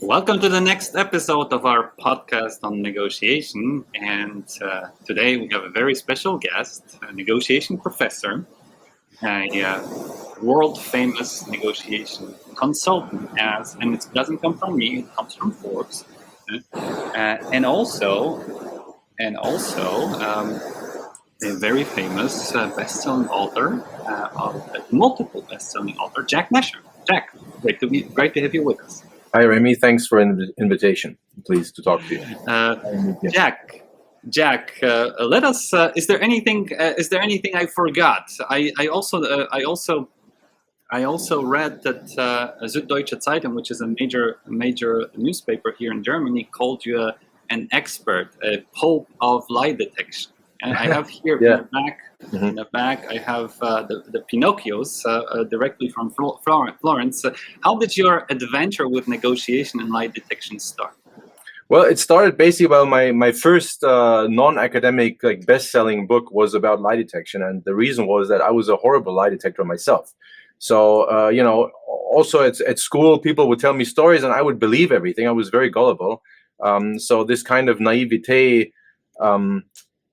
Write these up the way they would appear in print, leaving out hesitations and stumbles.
Welcome to the next episode of our podcast on negotiation. And today we have a very special guest, a negotiation professor, a world-famous negotiation consultant, and it doesn't come from me, it comes from Forbes, and also a very famous best-selling author, multiple best-selling author, Jack Nasher. Jack, great to have you with us. Hi, Remy. Thanks for the invitation. Pleased to talk to you. Jack, let us. Is there anything I forgot? I also read that Süddeutsche Zeitung, which is a major newspaper here in Germany, called you an expert, a pope of lie detection. And I have here in the back, I have the Pinocchios directly from Florence. How did your adventure with negotiation and lie detection start? Well, it started basically my first non-academic best-selling book was about lie detection, and the reason was that I was a horrible lie detector myself. So also at school, people would tell me stories, and I would believe everything. I was very gullible. So this kind of naivete.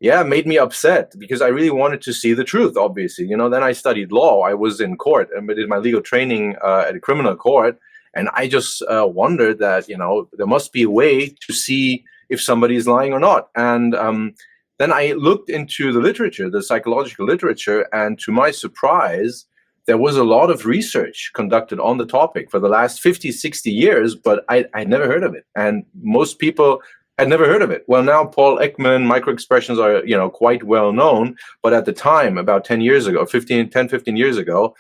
Made me upset because I really wanted to see the truth, obviously. Then I studied law. I was in court and did my legal training at a criminal court. And I just wondered that, there must be a way to see if somebody is lying or not. And then I looked into the literature, the psychological literature, and to my surprise, there was a lot of research conducted on the topic for the last 50, 60 years, but I'd never heard of it. And most people I'd never heard of it. Well, now Paul Ekman, microexpressions are, quite well known. But at the time, about 10 years ago, 15 years ago,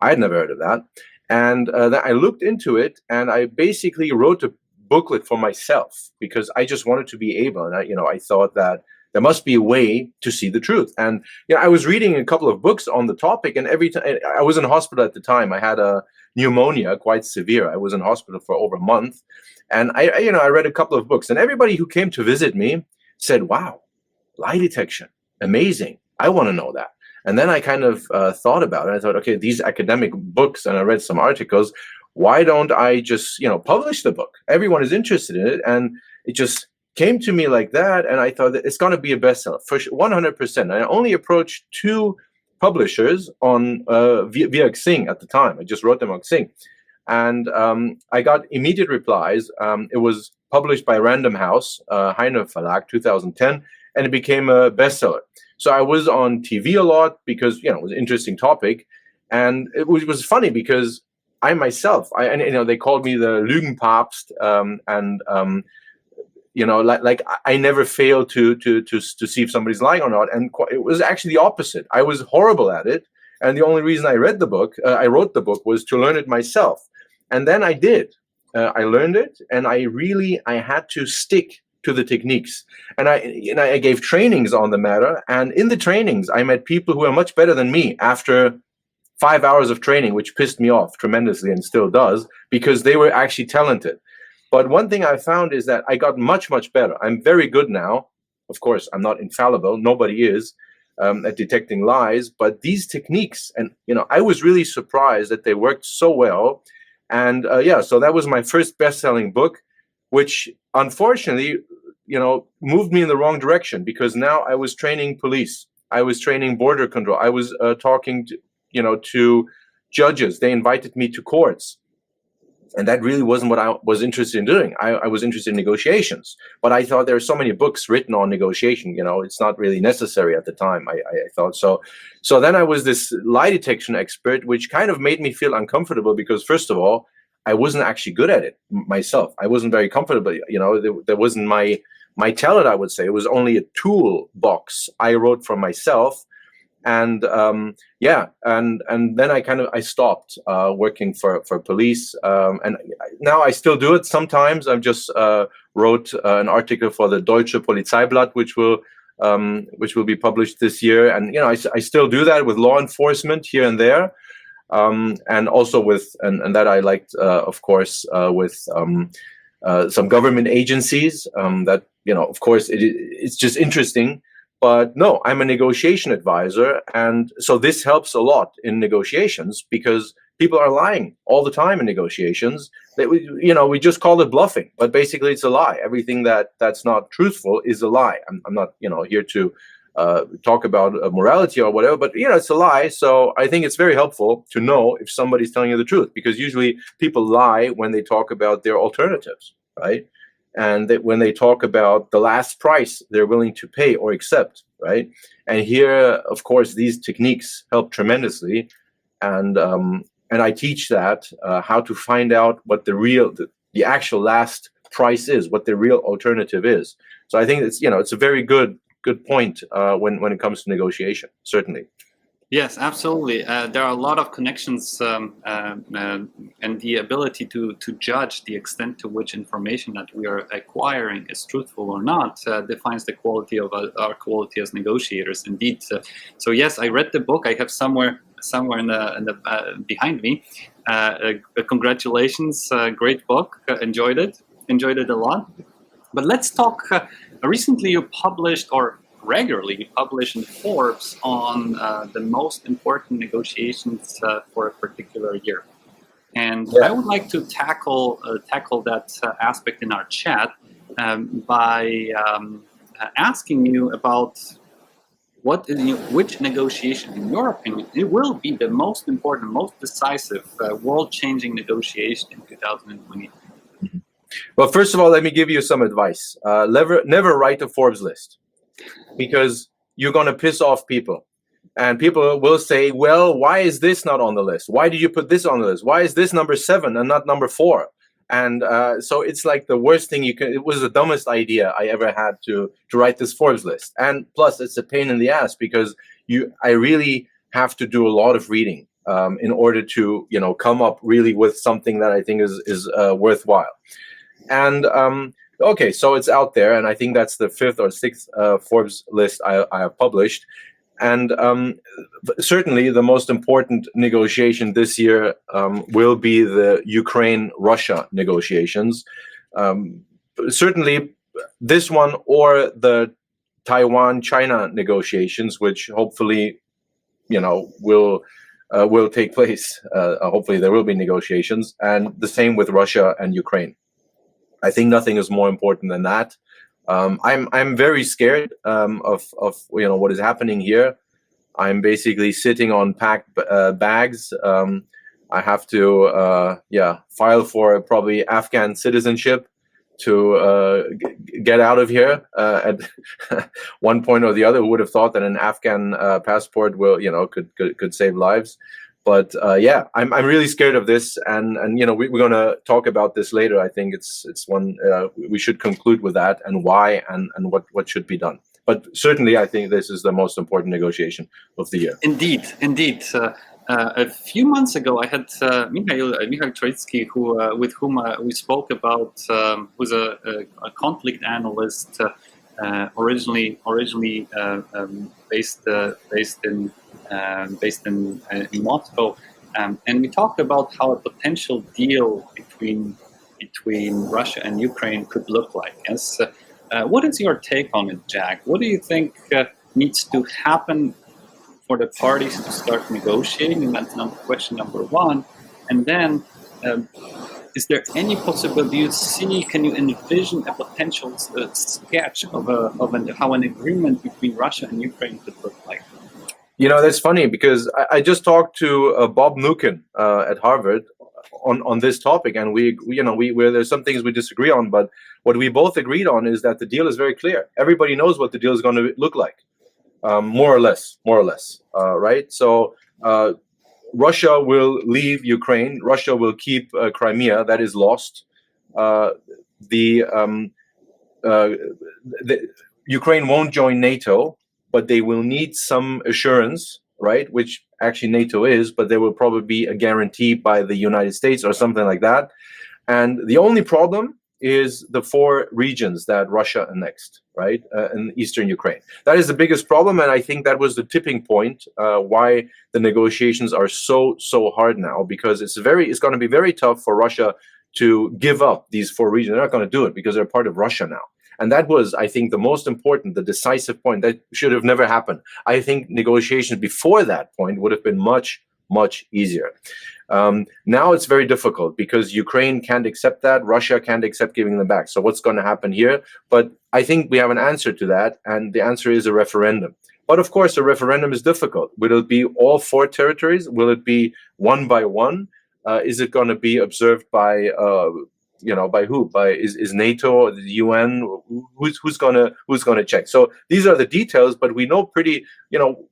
I had never heard of that. And then I looked into it, and I basically wrote a booklet for myself because I just wanted to be able. And I thought that there must be a way to see the truth. And I was reading a couple of books on the topic, and every time I was in hospital at the time, I had a pneumonia, quite severe. I was in hospital for over a month. And I read a couple of books, and everybody who came to visit me said, "Wow, lie detection, amazing! I want to know that." And then I kind of thought about it. I thought, okay, these academic books, and I read some articles. Why don't I just publish the book? Everyone is interested in it, and it just came to me like that. And I thought that it's going to be a bestseller for 100%. I only approached 2 publishers on via Xing at the time. I just wrote them on Xing. And I got immediate replies. It was published by Random House, Heine Verlag, 2010, and it became a bestseller. So I was on TV a lot because it was an interesting topic, and it was funny because I myself, they called me the Lügenpapst, I never failed to see if somebody's lying or not, and it was actually the opposite. I was horrible at it, and the only reason I wrote the book was to learn it myself. And then I did. I learned it, and I had to stick to the techniques. And I gave trainings on the matter, and in the trainings, I met people who are much better than me after 5 hours of training, which pissed me off tremendously and still does, because they were actually talented. But one thing I found is that I got much, much better. I'm very good now. Of course, I'm not infallible. Nobody is at detecting lies. But these techniques, and I was really surprised that they worked so well. And so that was my first best-selling book, which unfortunately, moved me in the wrong direction, because now I was training police. I was training border control. I was talking to judges. They invited me to courts. And that really wasn't what I was interested in doing. I was interested in negotiations. But I thought there are so many books written on negotiation, it's not really necessary at the time, I thought. So then I was this lie detection expert, which kind of made me feel uncomfortable because, first of all, I wasn't actually good at it myself. I wasn't very comfortable. There wasn't my talent, I would say. It was only a toolbox I wrote for myself. And and then I stopped working for police, and now I still do it sometimes. I've just wrote an article for the Deutsche Polizeiblatt, which will be published this year, and I still do that with law enforcement here and there, and also with and that I liked, of course, with some government agencies. That of course, it's just interesting. But no, I'm a negotiation advisor. And so this helps a lot in negotiations because people are lying all the time in negotiations. We just call it bluffing, but basically it's a lie. Everything that's not truthful is a lie. I'm not here to talk about morality or whatever, but it's a lie. So I think it's very helpful to know if somebody's telling you the truth, because usually people lie when they talk about their alternatives, right? And that when they talk about the last price they're willing to pay or accept, right? And here, of course, these techniques help tremendously, and I teach that how to find out what the actual last price is, what the real alternative is. So I think it's a very good point when it comes to negotiation, certainly. Yes, absolutely. There are a lot of connections, and the ability to judge the extent to which information that we are acquiring is truthful or not defines the quality of our quality as negotiators. Indeed. So yes, I read the book. I have somewhere in the behind me. Congratulations, great book. Enjoyed it a lot. But let's talk. Recently, you published, or regularly publish in Forbes on the most important negotiations for a particular year, and I would like to tackle that aspect in our chat by asking you about which negotiation, in your opinion, it will be the most important, most decisive, world-changing negotiation in 2020. Well, first of all, let me give you some advice. Never write a Forbes list, because you're going to piss off people. And people will say, well, why is this not on the list? Why did you put this on the list? Why is this number 7 and not number 4? And so it's like the worst thing it was the dumbest idea I ever had to write this Forbes list. And plus, it's a pain in the ass, because I really have to do a lot of reading in order to come up really with something that I think is worthwhile. And okay, so it's out there, and I think that's the 5th or 6th Forbes list I have published. And certainly the most important negotiation this year will be the Ukraine-Russia negotiations. Certainly this one, or the Taiwan-China negotiations, which hopefully will take place. Hopefully there will be negotiations, and the same with Russia and Ukraine. I think nothing is more important than that. I'm very scared of what is happening here. I'm basically sitting on packed bags. I have to file for probably Afghan citizenship to get out of here at one point or the other. Who would have thought that an Afghan passport could save lives? But I'm really scared of this, and we're going to talk about this later. I think it's one we should conclude with that, and why, and what should be done. But certainly, I think this is the most important negotiation of the year. Indeed. A few months ago, I had Michael Tritsky, with whom we spoke about, who's a conflict analyst, originally based in Moscow, and we talked about how a potential deal between Russia and Ukraine could look like. Yes, what is your take on it, Jack? What do you think needs to happen for the parties to start negotiating? And that's question number one. And then, is there any possibility can you envision a potential sketch of how an agreement between Russia and Ukraine could look like? That's funny, because I just talked to Bob Nukin at Harvard on this topic, and we there's some things we disagree on, but what we both agreed on is that the deal is very clear. Everybody knows what the deal is going to look like, more or less, right? So Russia will leave Ukraine. Russia will keep Crimea, that is lost. The Ukraine won't join NATO, but they will need some assurance, right? Which actually NATO is, but there will probably be a guarantee by the United States or something like that. And the only problem is the 4 regions that Russia annexed, right, in eastern Ukraine. That is the biggest problem, and I think that was the tipping point why the negotiations are so hard now, because it's going to be very tough for Russia to give up these 4 regions. They're not going to do it because they're part of Russia now. And that was, I think, the most important, the decisive point that should have never happened. I think negotiations before that point would have been much, much easier. Now it's very difficult because Ukraine can't accept that, Russia can't accept giving them back. So what's going to happen here? But I think we have an answer to that, and the answer is a referendum. But of course, a referendum is difficult. Will it be all 4 territories? Will it be one by one? Is it going to be observed by by who? Is NATO or the UN? Who's gonna check? So these are the details, but we know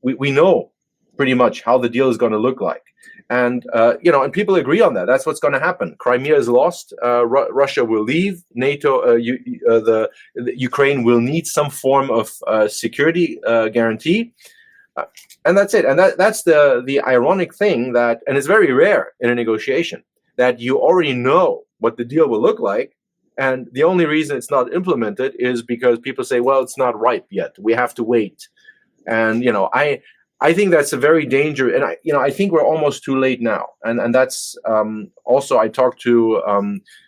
we know pretty much how the deal is going to look like, and and people agree on that. That's what's going to happen. Crimea is lost. Russia will leave. NATO, the Ukraine will need some form of security guarantee. And that's it. And that's the ironic thing and it's very rare in a negotiation, that you already know what the deal will look like, and the only reason it's not implemented is because people say, well, it's not ripe yet, we have to wait. And I think that's a very dangerous, and I think we're almost too late now. And that's also, I talked to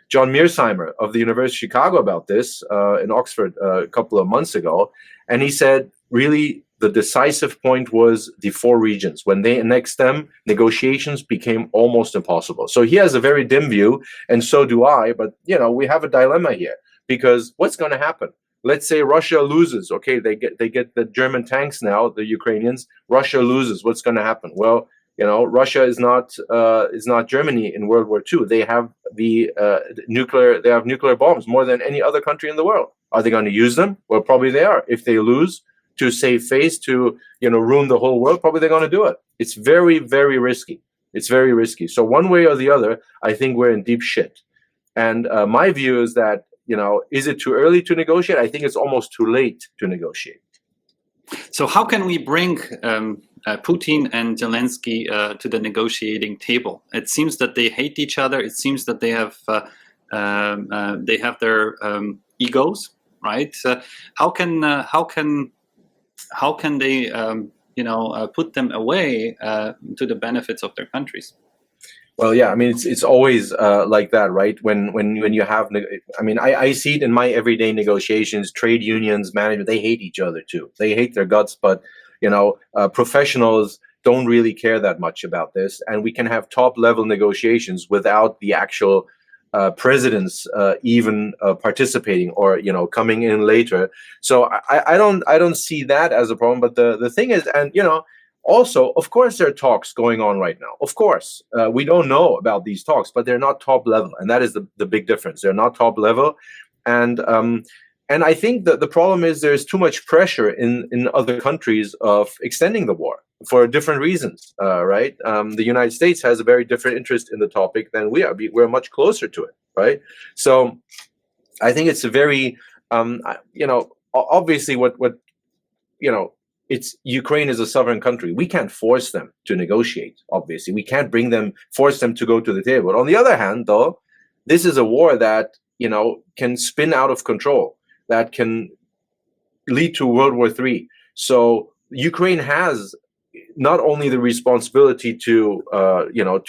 John Mearsheimer of the University of Chicago about this in Oxford a couple of months ago, and he said really the decisive point was the 4 regions. When they annexed them, negotiations became almost impossible. So he has a very dim view, and so do I. But we have a dilemma here, because what's going to happen? Let's say Russia loses. Okay, they get the German tanks now, the Ukrainians. Russia loses. What's going to happen? Well, Russia is not Germany in World War II. They have nuclear bombs more than any other country in the world. Are they going to use them? Well, probably they are. If they lose, to save face, to ruin the whole world, probably they're going to do it. It's very, very risky. It's very risky. So one way or the other, I think we're in deep shit. And my view is that, is it too early to negotiate? I think it's almost too late to negotiate. So how can we bring Putin and Zelensky to the negotiating table? It seems that they hate each other. It seems that they have their egos, right? How can they put them away to the benefits of their countries? Well, yeah, I mean, it's always like that, right? When you have, I see it in my everyday negotiations. Trade unions, management, they hate each other too. They hate their guts, but professionals don't really care that much about this, and we can have top level negotiations without the actual presidents even participating or coming in later. So I don't see that as a problem. But the thing is, and also, of course, there are talks going on right now. Of course, we don't know about these talks, but they're not top level, and that is the big difference. They're not top level, and I think that the problem is there's too much pressure in other countries of extending the war for different reasons, right? The United States has a very different interest in the topic than we are. We're much closer to it, right? So I think it's a very, obviously what it's Ukraine is a sovereign country. We can't force them to negotiate, obviously. We can't force them to go to the table. But on the other hand, though, this is a war that, can spin out of control, that can lead to World War III. So Ukraine has not only the responsibility to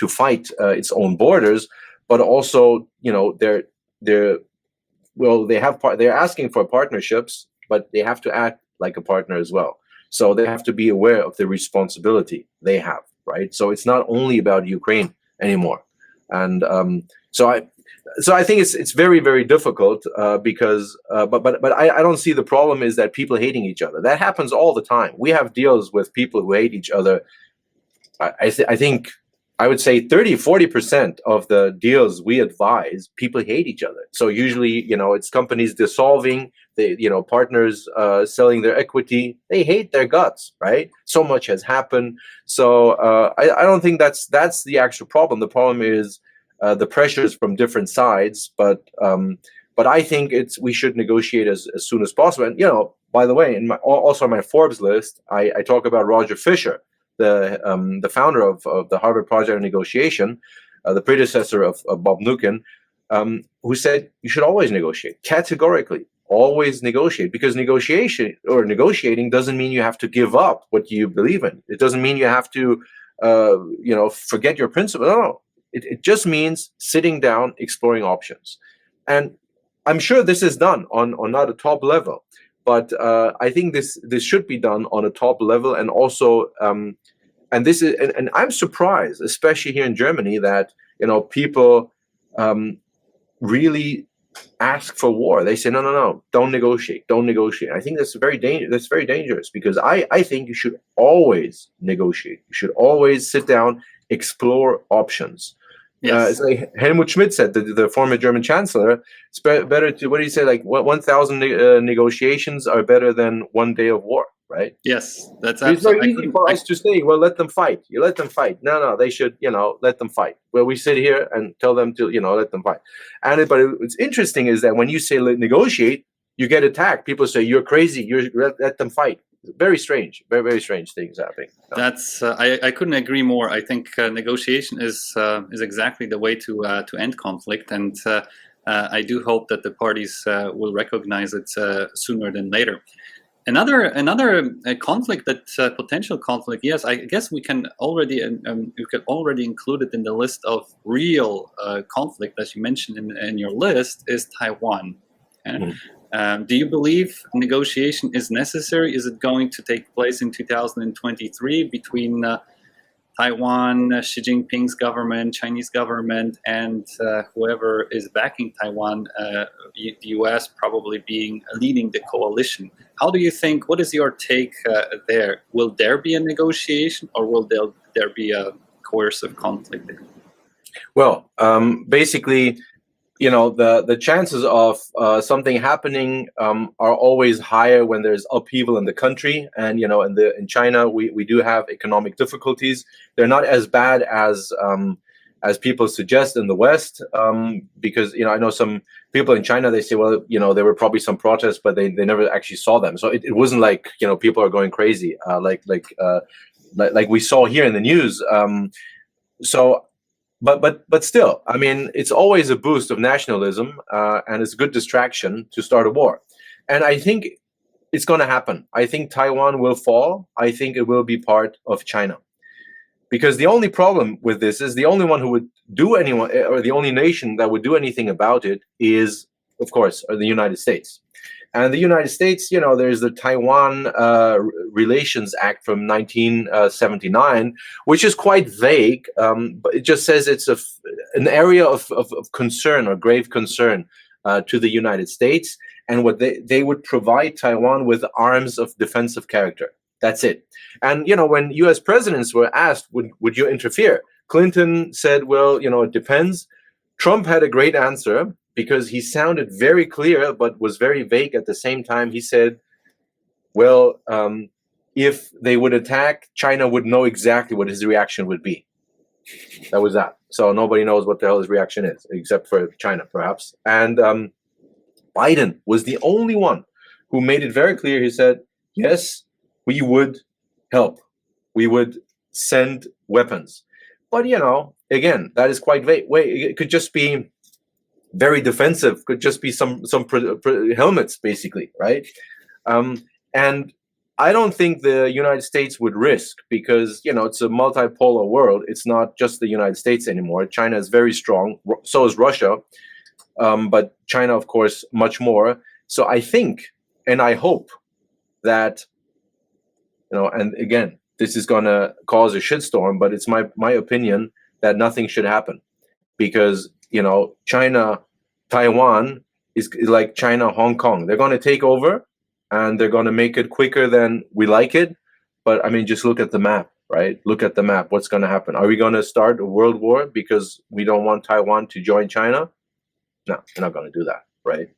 fight its own borders, but also they're asking for partnerships, but they have to act like a partner as well. So they have to be aware of the responsibility they have, right? So it's not only about Ukraine anymore, and so I think it's very, very difficult because but I don't see the problem is that people hating each other. That happens all the time. We have deals with people who hate each other. I think I would say 30-40% of the deals we advise, people hate each other. So usually, it's companies dissolving, partners selling their equity. They hate their guts, right? So much has happened. So I don't think that's the actual problem. The problem is the pressures from different sides. But I think we should negotiate as soon as possible. And by the way, also on my Forbes list, I talk about Roger Fisher, the founder of the Harvard Project on Negotiation, the predecessor of Bob Nukin, who said you should always negotiate, categorically, always negotiate, because negotiating doesn't mean you have to give up what you believe in. It doesn't mean you have to, forget your principle. No. It just means sitting down, exploring options. And I'm sure this is done on not a top level. But I think this should be done on a top level, and also and this is, and I'm surprised, especially here in Germany, that people really ask for war. They say, no, don't negotiate. I think that's very dangerous, because I think you should always negotiate. You should always sit down, explore options. Yes. It's like Helmut Schmidt said, the former German chancellor, it's better to, what do you say, like 1,000 negotiations are better than 1 day of war, right? Yes, that's It's very absolutely. easy for us to say, well, let them fight. You let them fight. No, they should, let them fight. Well, we sit here and tell them to, let them fight. But what's interesting is that when you say negotiate, you get attacked. People say, you're crazy. Let them fight. Very strange, very strange things happening. That's I couldn't agree more. I think negotiation is exactly the way to end conflict, and I do hope that the parties will recognize it sooner than later. Another conflict, that potential conflict. Yes, I guess we can already include it in the list of real conflict, as you mentioned in your list, is Taiwan. Do you believe negotiation is necessary? Is it going to take place in 2023 between Taiwan, Xi Jinping's government, Chinese government, and whoever is backing Taiwan, the US probably leading the coalition? How do you think, what is your take there? Will there be a negotiation, or will there be a coercive conflict there? Well, basically, the chances of something happening are always higher when there's upheaval in the country. And in China, we do have economic difficulties. They're not as bad as people suggest in the West, because I know some people in China, they say, well, there were probably some protests, but they never actually saw them. So it wasn't like people are going crazy like we saw here in the news. But still, I mean, it's always a boost of nationalism, and it's a good distraction to start a war. And I think it's going to happen. I think Taiwan will fall. I think it will be part of China. Because the only problem with this is the only one who would do or the only nation that would do anything about it is, of course, the United States. And the United States, there's the Taiwan Relations Act from 1979, which is quite vague, but it just says it's an area of concern or grave concern to the United States, and what they would provide Taiwan with arms of defensive character. That's it. And when U.S. presidents were asked, would you interfere? Clinton said, well, it depends. Trump had a great answer, because he sounded very clear, but was very vague at the same time. He said, well, if they would attack, China would know exactly what his reaction would be. That was that. So nobody knows what the hell his reaction is, except for China, perhaps. And Biden was the only one who made it very clear. He said, yes, we would help. We would send weapons. But, again, that is quite vague. It could just be very defensive, could just be some helmets, basically, right? And I don't think the United States would risk, because it's a multipolar world. It's not just the United States anymore. China is very strong, so is Russia, but China, of course, much more. So I think, and I hope that, and again, this is going to cause a shitstorm, but it's my opinion that nothing should happen, because China, Taiwan is like China, Hong Kong. They're going to take over, and they're going to make it quicker than we like it. But I mean, just look at the map, right? Look at the map. What's going to happen? Are we going to start a world war because we don't want Taiwan to join China? No, we're not going to do that, right?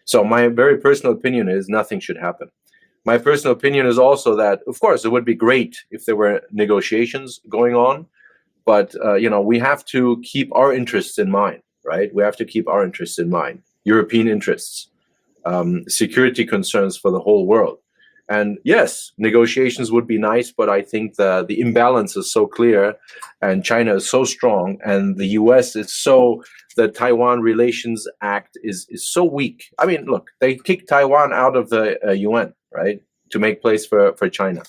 So my very personal opinion is nothing should happen. My personal opinion is also that, of course, it would be great if there were negotiations going on. But, we have to keep our interests in mind, right? We have to keep our interests in mind, European interests, security concerns for the whole world. And yes, negotiations would be nice, but I think the imbalance is so clear, and China is so strong, and the US is the Taiwan Relations Act is so weak. I mean, look, they kicked Taiwan out of the UN, right, to make place for China.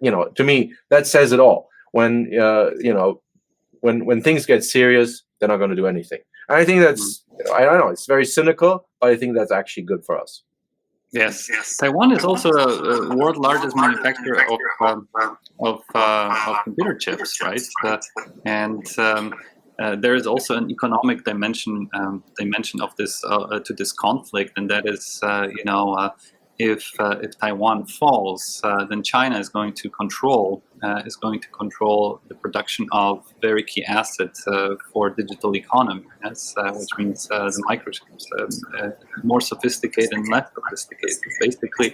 To me, that says it all. When when things get serious, they're not going to do anything. And I think that's, I don't know, it's very cynical, but I think that's actually good for us. Yes, Taiwan is also the world largest manufacturer of computer chips, right? And there is also an economic dimension of this to this conflict, and that is, if Taiwan falls, then China is going to control the production of very key assets for digital economy, which means the microchips, more sophisticated and less sophisticated. Basically,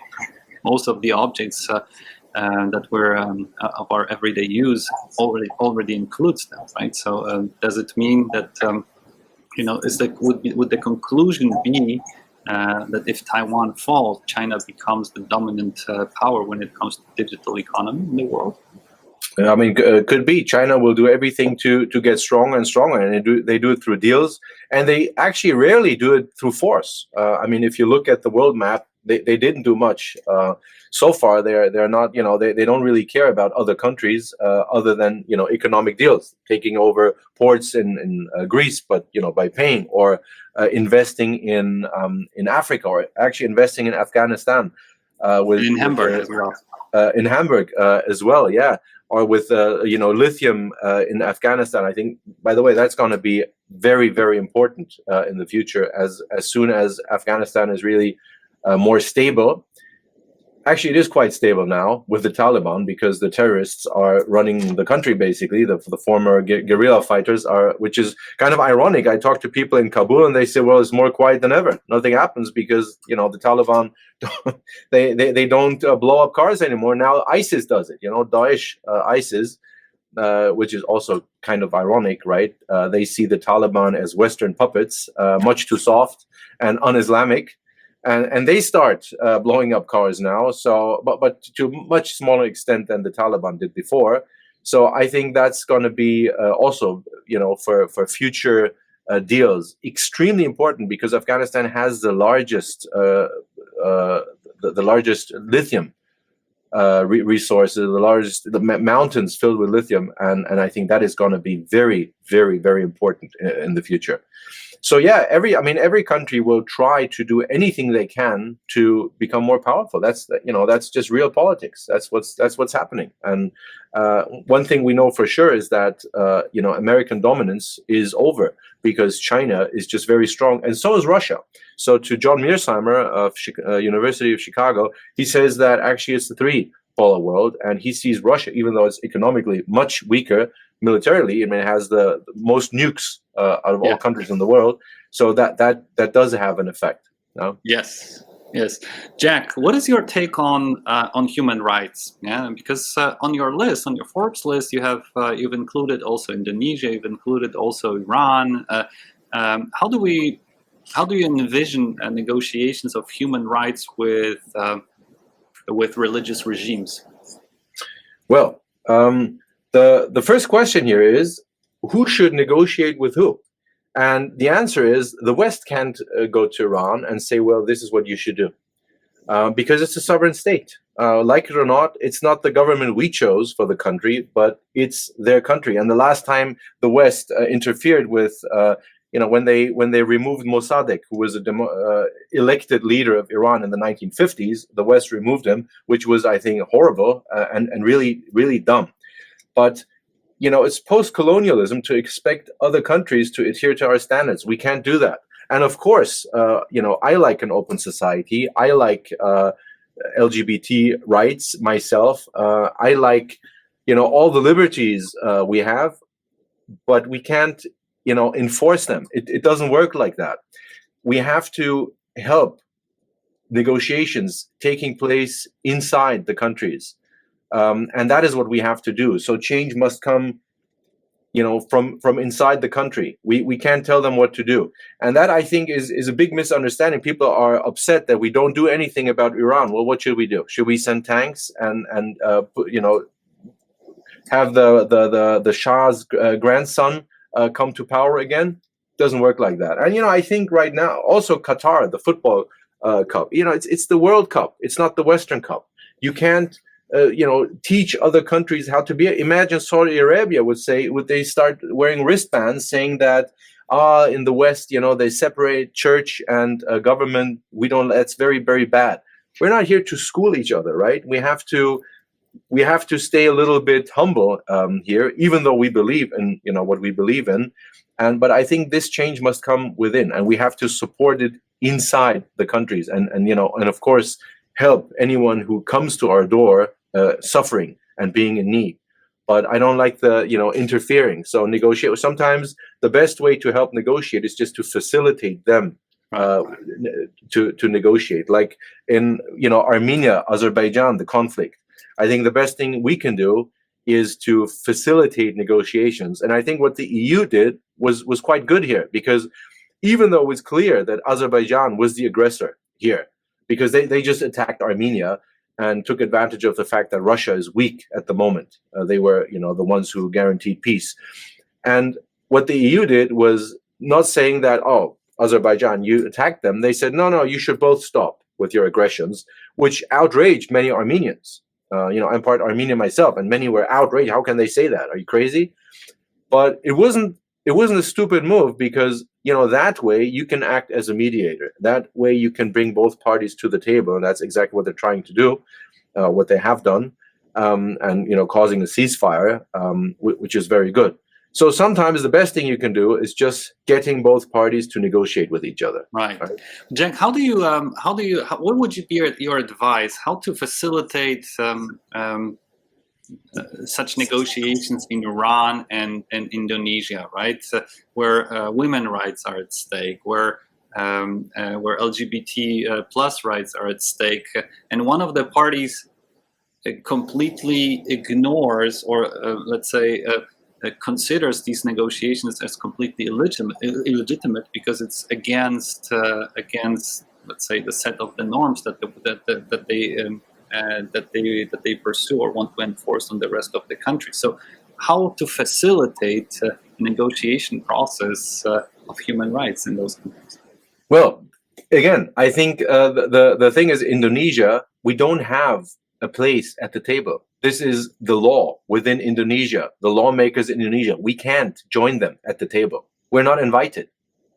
most of the objects that we're of our everyday use already includes them, right? So does it mean that would the conclusion be that if Taiwan falls, China becomes the dominant power when it comes to digital economy in the world? I mean, could be. China will do everything to get stronger and stronger, and they do it through deals, and they actually rarely do it through force. I mean, if you look at the world map, they didn't do much so far. They're not, they don't really care about other countries other than economic deals, taking over ports in Greece, but by paying, or investing in Africa, or actually investing in Afghanistan. In Hamburg as well. In Hamburg as well, yeah. Or with lithium in Afghanistan. I think, by the way, that's going to be very, very important in the future, as soon as Afghanistan is really more stable. Actually, it is quite stable now with the Taliban, because the terrorists are running the country, basically. The former guerrilla fighters are, which is kind of ironic. I talk to people in Kabul and they say, well, it's more quiet than ever. Nothing happens because, the Taliban, they don't blow up cars anymore. Now ISIS does it, Daesh, ISIS, which is also kind of ironic, right? They see the Taliban as Western puppets, much too soft and un-Islamic. And they start blowing up cars now, so but to a much smaller extent than the Taliban did before. So I think that's going to be also, for future deals, extremely important, because Afghanistan has the largest lithium resources, the mountains filled with lithium, and I think that is going to be very, very, very important in the future. So yeah, every country will try to do anything they can to become more powerful. That's just real politics. That's what's happening. And one thing we know for sure is that American dominance is over, because China is just very strong, and so is Russia. So to John Mearsheimer of University of Chicago, he says that actually it's the three-polar world, and he sees Russia, even though it's economically much weaker militarily, it has the most nukes out of all countries in the world. So that does have an effect. No? Yes. Jack, what is your take on human rights? Yeah, because on your list, on your Forbes list, you've included also Indonesia, you've included also Iran. How do you envision negotiations of human rights with religious regimes? Well, the first question here is, who should negotiate with who? And the answer is, the West can't go to Iran and say, well, this is what you should do, because it's a sovereign state. Like it or not, it's not the government we chose for the country, but it's their country. And the last time the West interfered with, when they removed Mossadegh, who was a elected leader of Iran in the 1950s, the West removed him, which was, I think, horrible and really, really dumb. But it's post-colonialism to expect other countries to adhere to our standards. We can't do that. And of course, I like an open society. I like LGBT rights myself. I like, all the liberties we have, but we can't, enforce them. It doesn't work like that. We have to help negotiations taking place inside the countries. And that is what we have to do. So change must come, from inside the country. We can't tell them what to do. And that, I think, is a big misunderstanding. People are upset that we don't do anything about Iran. Well, what should we do? Should we send tanks and have the Shah's grandson come to power again? Doesn't work like that. And, I think right now, also Qatar, the football cup, it's the World Cup. It's not the Western Cup. You can't, teach other countries how to be. Imagine Saudi Arabia would they start wearing wristbands saying that in the West, they separate church and government. That's very, very bad. We're not here to school each other, right? We have to stay a little bit humble here, even though we believe in what we believe in. But I think this change must come within, and we have to support it inside the countries, and of course help anyone who comes to our door suffering and being in need. But I don't like the interfering. So negotiate. Sometimes the best way to help negotiate is just to facilitate them to negotiate. Like in Armenia, Azerbaijan, the conflict. I think the best thing we can do is to facilitate negotiations. And I think what the EU did was quite good here, because even though it was clear that Azerbaijan was the aggressor here, because they just attacked Armenia and took advantage of the fact that Russia is weak at the moment. They were, the ones who guaranteed peace. And what the EU did was not saying that, oh, Azerbaijan, you attacked them. They said, no, you should both stop with your aggressions, which outraged many Armenians. I'm part Armenian myself, and many were outraged. How can they say that? Are you crazy? But it wasn't a stupid move, because that way you can act as a mediator. That way you can bring both parties to the table, and that's exactly what they're trying to do, what they have done, and causing a ceasefire, which is very good. So sometimes the best thing you can do is just getting both parties to negotiate with each other. Right. Jack, what would be your advice? How to facilitate such negotiations in Iran and Indonesia, right? Where women rights are at stake, where LGBT plus rights are at stake, and one of the parties completely ignores, or let's say considers these negotiations as completely illegitimate because it's against let's say the set of the norms that they pursue or want to enforce on the rest of the country. So how to facilitate the negotiation process of human rights in those countries? Well, again, I think the thing is, Indonesia, we don't have a place at the table. This is the law within Indonesia, the lawmakers in Indonesia. We can't join them at the table. We're not invited.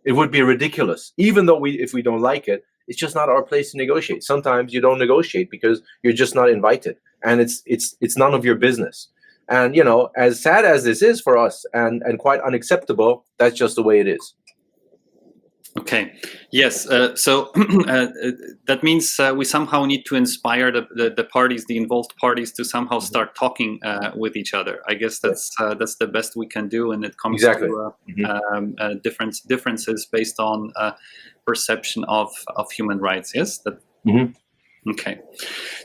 It would be ridiculous. Even though if we don't like it, it's just not our place to negotiate. Sometimes you don't negotiate because you're just not invited, and it's none of your business. And as sad as this is for us, and quite unacceptable, that's just the way it is. Okay. Yes. So that means we somehow need to inspire the parties, the involved parties, to somehow start talking with each other. I guess that's the best we can do, and it comes to differences based on perception of human rights. Yes. Okay.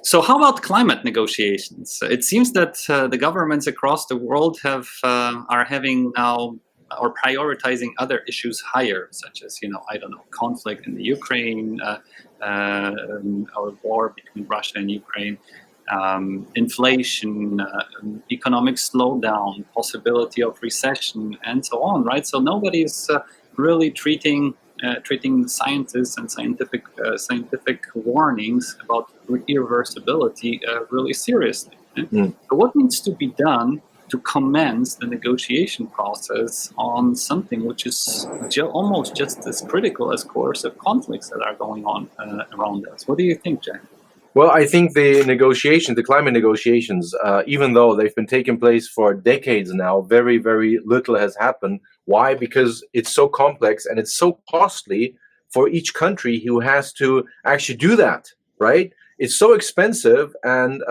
So how about climate negotiations? It seems that the governments across the world are having now, or prioritizing other issues higher, such as, conflict in the Ukraine, or war between Russia and Ukraine, inflation, economic slowdown, possibility of recession, and so on, right? So nobody's really treating scientists and scientific warnings about irreversibility really seriously. So what needs to be done to commence the negotiation process on something which is almost just as critical as coercive conflicts that are going on around us? What do you think, Jack? Well, I think the climate negotiations, even though they've been taking place for decades now, very, very little has happened. Why? Because it's so complex and it's so costly for each country who has to actually do that, right? It's so expensive, and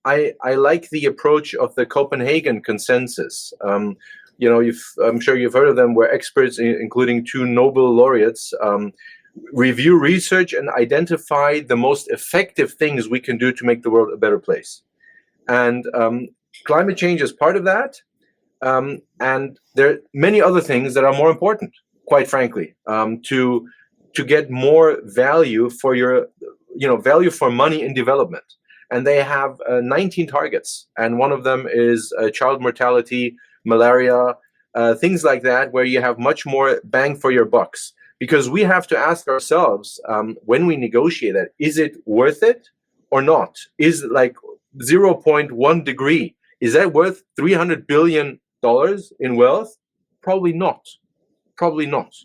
I like the approach of the Copenhagen consensus. I'm sure you've heard of them, where experts, including 2 Nobel laureates, review research and identify the most effective things we can do to make the world a better place. And climate change is part of that. And there are many other things that are more important, quite frankly, to get more value for value for money in development. And they have 19 targets. And one of them is child mortality, malaria, things like that, where you have much more bang for your bucks. Because we have to ask ourselves, when we negotiate that, is it worth it or not? Is like 0.1 degree, is that worth $300 billion in wealth? Probably not. Probably not.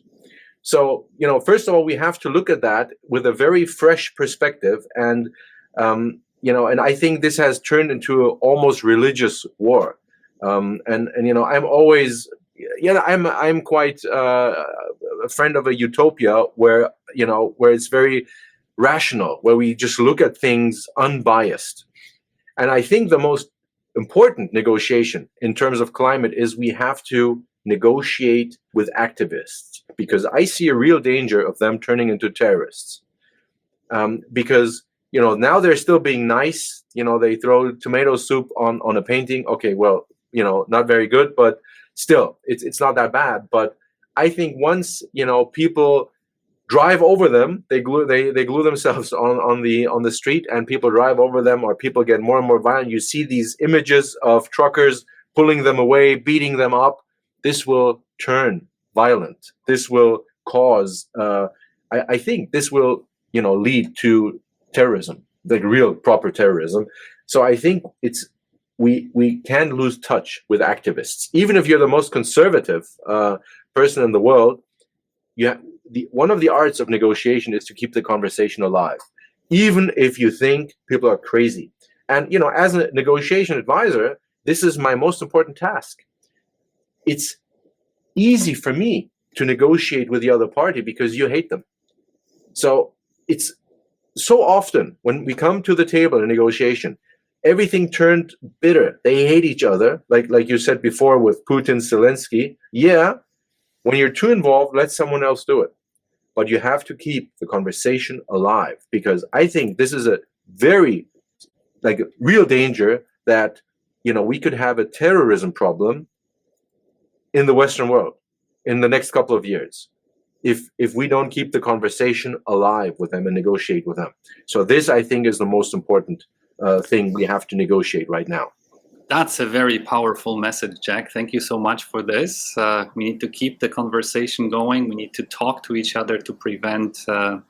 So, first of all, we have to look at that with a very fresh perspective. And, and I think this has turned into an almost religious war. I'm always, I'm quite a friend of a utopia where it's very rational, where we just look at things unbiased. And I think the most important negotiation in terms of climate is we have to negotiate with activists, because I see a real danger of them turning into terrorists. Because now they're still being nice. They throw tomato soup on a painting. Okay, well, not very good, but still, it's not that bad. But I think once people drive over them, they glue themselves on the street, and people drive over them, or people get more and more violent. You see these images of truckers pulling them away, beating them up. This will turn violent. This will cause. I think this will lead to terrorism, like real proper terrorism. So I think we can lose touch with activists, even if you're the most conservative person in the world. One of the arts of negotiation is to keep the conversation alive, even if you think people are crazy. And as a negotiation advisor, this is my most important task. It's easy for me to negotiate with the other party because you hate them. So it's so often when we come to the table in negotiation, everything turned bitter. They hate each other, like you said before with Putin, Zelensky. Yeah, when you're too involved, let someone else do it. But you have to keep the conversation alive, because I think this is a very real danger that we could have a terrorism problem in the Western world in the next couple of years if we don't keep the conversation alive with them and negotiate with them. So this, I think, is the most important thing we have to negotiate right now. That's a very powerful message, Jack. Thank you so much for this. We need to keep the conversation going. We need to talk to each other to prevent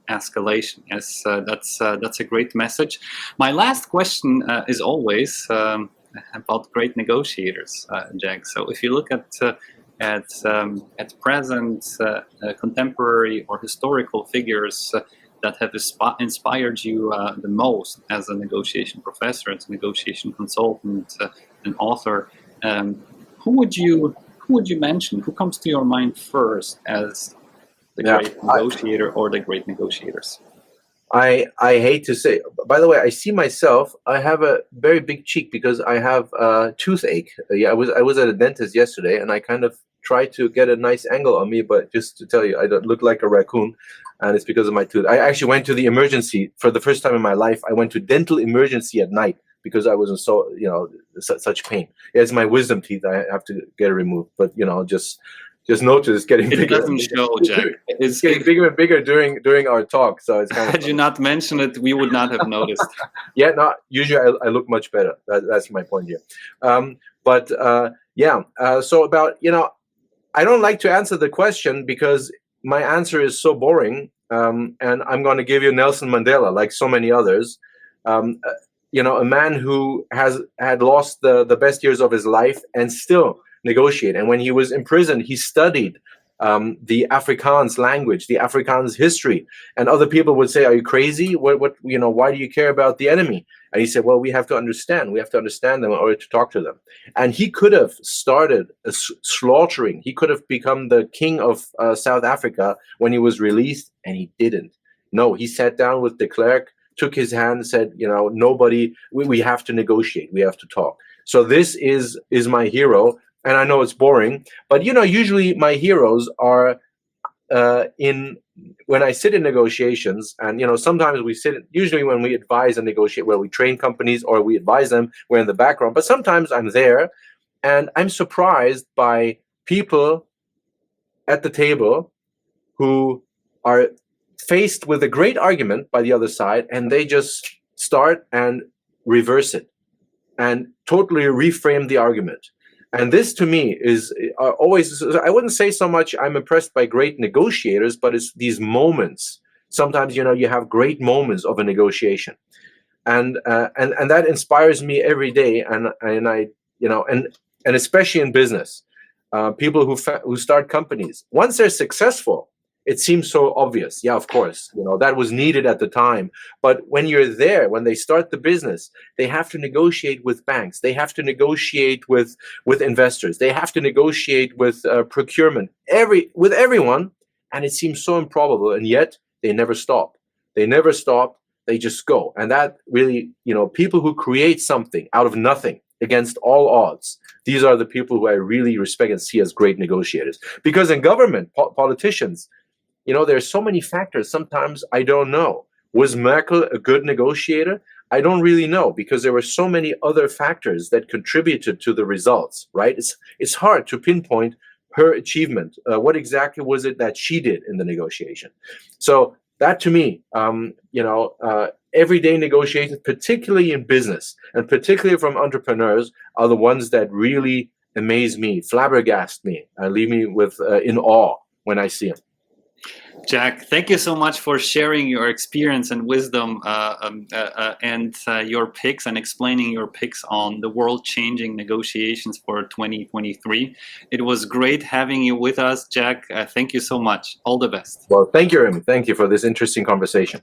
escalation. Yes, that's a great message. My last question is always about great negotiators, Jack. So if you look at present contemporary or historical figures that have inspired you the most as a negotiation professor, as a negotiation consultant, an author, who would you mention? Who comes to your mind first as the great negotiator or the great negotiators? I hate to say, by the way, I see myself, I have a very big cheek because I have a toothache. I was at a dentist yesterday, and I kind of tried to get a nice angle on me, but just to tell you, I don't look like a raccoon, and it's because of my tooth. I actually went to the emergency for the first time in my life. I went to dental emergency at night because I was in such pain. It's my wisdom teeth. I have to get it removed, but just notice it's getting bigger. It doesn't show, Jack. It's getting bigger and bigger during our talk. So it's kind of. Had you not mentioned it, we would not have noticed. Yeah, no. Usually I look much better. That's my point here. So about I don't like to answer the question because my answer is so boring. And I'm going to give you Nelson Mandela, like so many others. A man who had lost the best years of his life and still negotiate. And when he was in prison, he studied the Afrikaans language, the Afrikaans history. And other people would say, "Are you crazy? What? Why do you care about the enemy?" And he said, "Well, we have to understand. We have to understand them in order to talk to them." And he could have started slaughtering. He could have become the king of South Africa when he was released, and he didn't. No, he sat down with de Klerk, took his hand, and said, "Nobody. We have to negotiate. We have to talk." So this is my hero. And I know it's boring, but usually my heroes are when I sit in negotiations, and sometimes we sit. Usually when we advise and negotiate, where we train companies or we advise them, we're in the background. But sometimes I'm there, and I'm surprised by people at the table who are faced with a great argument by the other side, and they just start and reverse it and totally reframe the argument. And this, to me, is always, I wouldn't say so much I'm impressed by great negotiators, but it's these moments. Sometimes, you have great moments of a negotiation. And that inspires me every day. And I, and especially in business. people who start companies. Once they're successful, it seems so obvious. Yeah, of course, that was needed at the time. But when you're there, when they start the business, they have to negotiate with banks. They have to negotiate with investors. They have to negotiate with procurement, with everyone. And it seems so improbable. And yet they never stop. They never stop. They just go. And that really, people who create something out of nothing against all odds, these are the people who I really respect and see as great negotiators. Because in government, politicians, there's so many factors. Sometimes I don't know. Was Merkel a good negotiator? I don't really know, because there were so many other factors that contributed to the results, right? It's hard to pinpoint her achievement. What exactly was it that she did in the negotiation? So that, to me, everyday negotiations, particularly in business and particularly from entrepreneurs, are the ones that really amaze me, flabbergast me, and leave me with in awe when I see them. Jack, thank you so much for sharing your experience and wisdom and your picks, and explaining your picks on the world-changing negotiations for 2023. It was great having you with us, Jack. Thank you so much. All the best. Well, thank you, Remy. Thank you for this interesting conversation.